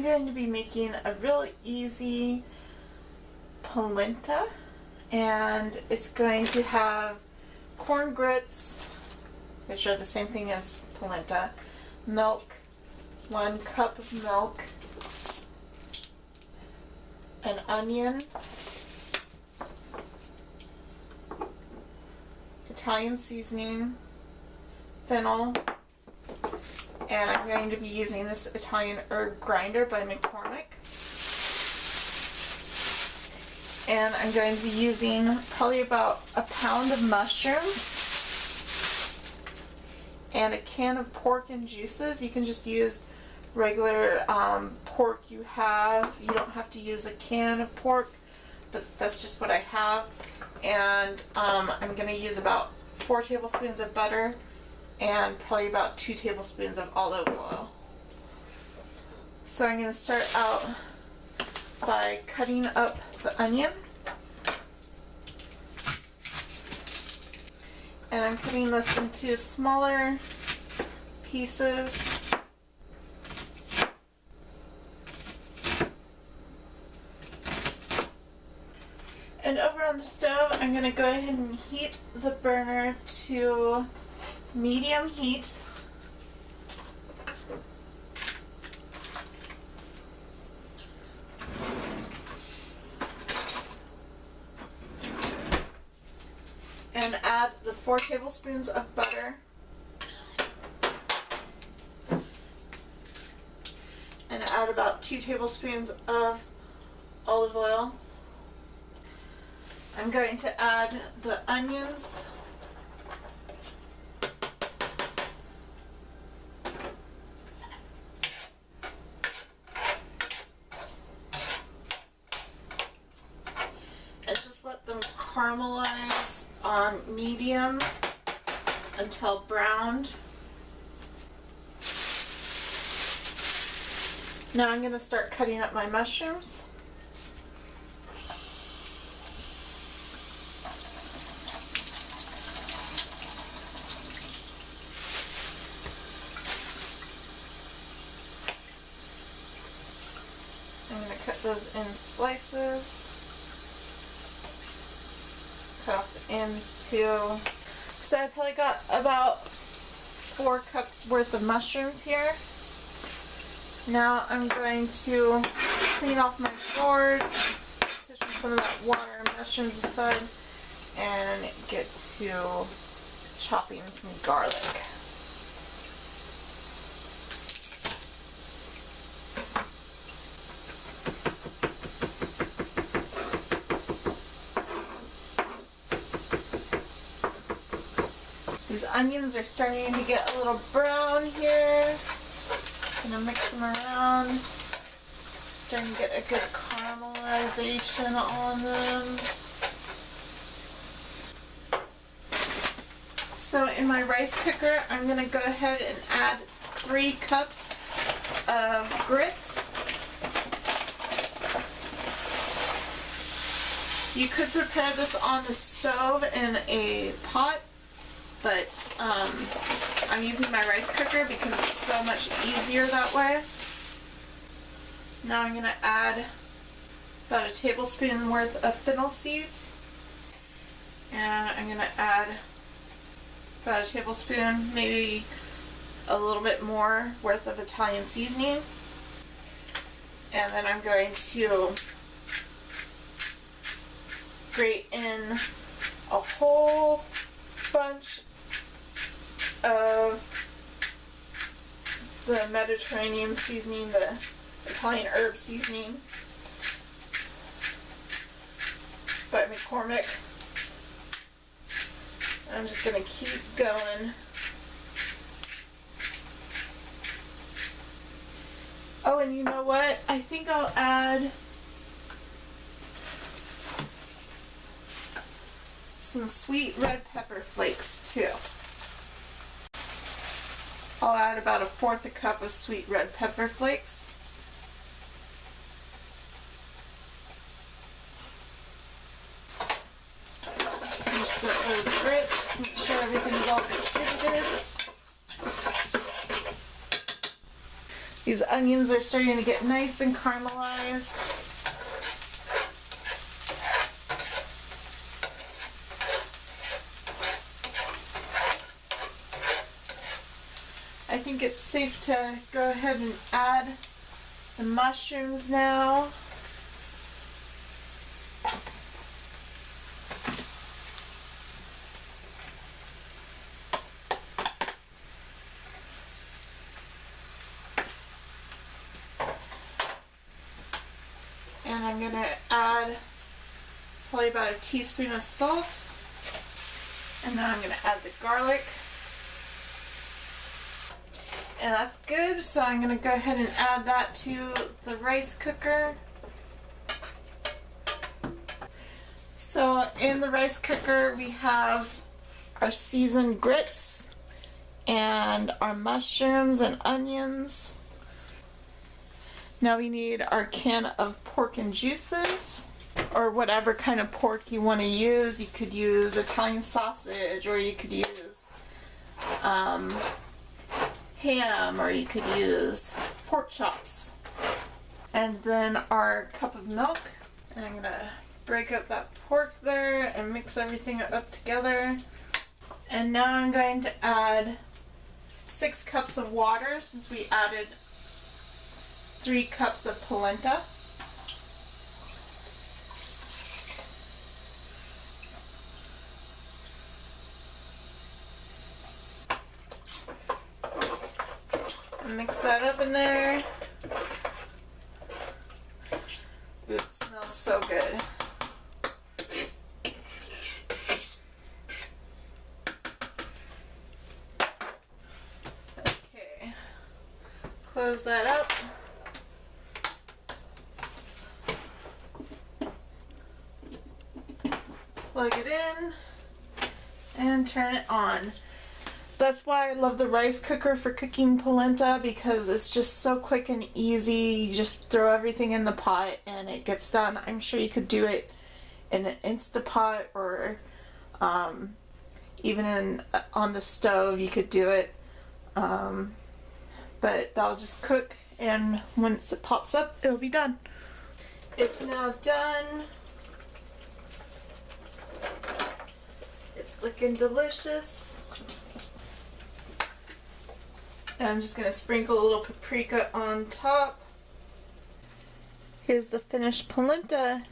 I'm going to be making a really easy polenta, and it's going to have corn grits, which are the same thing as polenta, milk, 1 cup of milk, an onion, Italian seasoning, fennel, and I'm going to be using this Italian herb grinder by McCormick. And I'm going to be using probably about a pound of mushrooms and a can of pork and juices. You can just use regular pork you have. You don't have to use a can of pork, but that's just what I have. And I'm going to use about 4 tablespoons of butter and probably about 2 tablespoons of olive oil. So I'm going to start out by cutting up the onion. And I'm cutting this into smaller pieces. And over on the stove, I'm going to go ahead and heat the burner to medium heat. And add the 4 tablespoons of butter. And add about 2 tablespoons of olive oil. I'm going to add the onions. And just let them caramelize on medium until browned. Now I'm going to start cutting up my mushrooms. I'm going to cut those in slices. Cut off the ends too. So I probably got about 4 cups worth of mushrooms here. Now I'm going to clean off my board, push some of that water and mushrooms aside, and get to chopping some garlic. These onions are starting to get a little brown here. Gonna mix them around. Starting to get a good caramelization on them. So in my rice cooker, I'm gonna go ahead and add 3 cups of grits. You could prepare this on the stove in a pot, but I'm using my rice cooker because it's so much easier that way. Now I'm going to add about a tablespoon worth of fennel seeds, and I'm going to add about a tablespoon, maybe a little bit more worth of Italian seasoning, and then I'm going to grate in a whole bunch of the Mediterranean seasoning, the Italian herb seasoning by McCormick. I'm just going to keep going. Oh, and you know what? I think I'll add some sweet red pepper flakes too. I'll add about 1/4 cup of sweet red pepper flakes. Mix up those grits, make sure everything's all distributed. These onions are starting to get nice and caramelized. I think it's safe to go ahead and add the mushrooms now. And I'm going to add probably about a teaspoon of salt. And now I'm going to add the garlic. And that's good, so I'm going to go ahead and add that to the rice cooker. So in the rice cooker we have our seasoned grits and our mushrooms and onions. Now we need our can of pork and juices, or whatever kind of pork you want to use. You could use Italian sausage, or you could use ham, or you could use pork chops. And then our cup of milk. And I'm going to break up that pork there and mix everything up together. And now I'm going to add 6 cups of water, since we added 3 cups of polenta. Mix that up in there. Ooh, it smells so good. Okay, close that up. Plug it in and turn it on. That's why I love the rice cooker for cooking polenta, because it's just so quick and easy. You just throw everything in the pot and it gets done. I'm sure you could do it in an Instapot, or even on the stove you could do it. But that'll just cook, and once it pops up, it'll be done. It's now done. It's looking delicious. And I'm just going to sprinkle a little paprika on top. Here's the finished polenta.